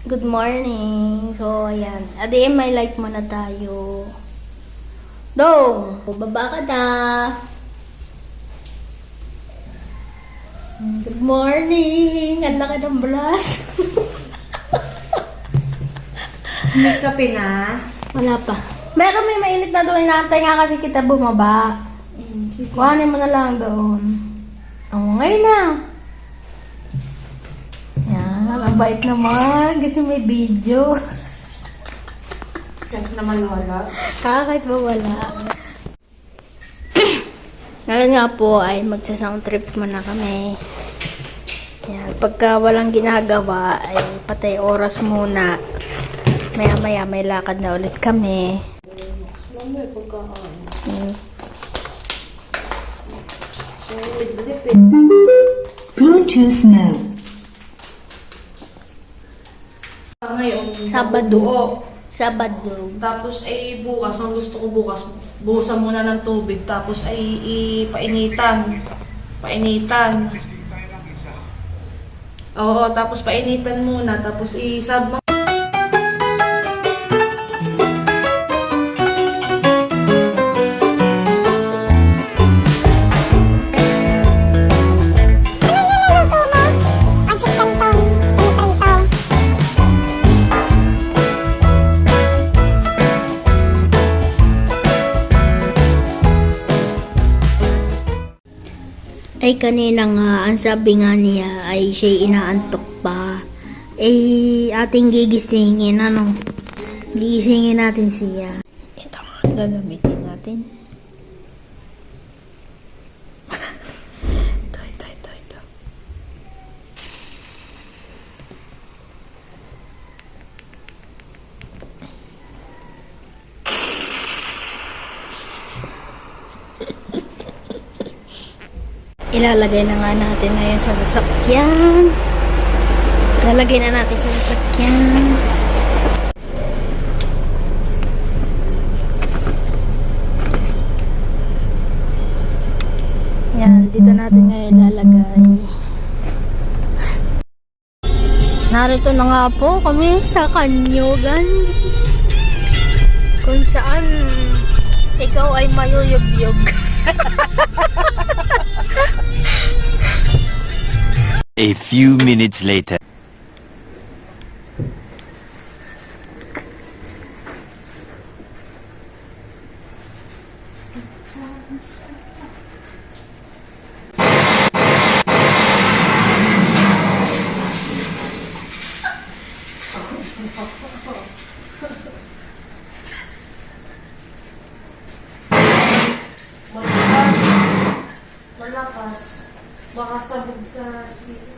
Good morning. So, ayan. Adi, may like muna tayo. Dong! Baba ka na. Good morning. Ang laki ng blush. May kape na? Wala pa. Meron may mainit na doon. Inaantay nga kasi kita bumaba. Kuhanin mo na lang doon. Oh, ngayon na. Yan. Ang bait naman. Kasi may video. Kahit naman wala. Kahit ba wala. Ngayon nga po ay magsa-sound trip muna kami. Yan. Pagka walang ginagawa ay patay oras muna. Maya-maya may lakad na ulit kami. Alam mo yung pagkakaan. Bluetooth mode. Ngayon, Sabado. buo. Sabado. Tapos ay bukas, ang gusto ko bukas, buhusan muna ng tubig. Tapos ay ipainitan. Painitan. Oo, tapos painitan muna. Tapos isab. Ay kanina nga, ang sabi nga niya ay siya inaantok pa. Ating gigisingin, ano? Gigisingin natin siya. Ito nga, gagamitin natin. ito. Ilalagay na nga natin ngayon sa sasakyan. Ilalagay na natin sa sasakyan. Yan, dito natin ngayon ilalagay. Narito na nga po kami sa Kanyugan. Kung saan ikaw ay mayuyog-yog. A few minutes later. Malakas. Baka sabog sa speaker.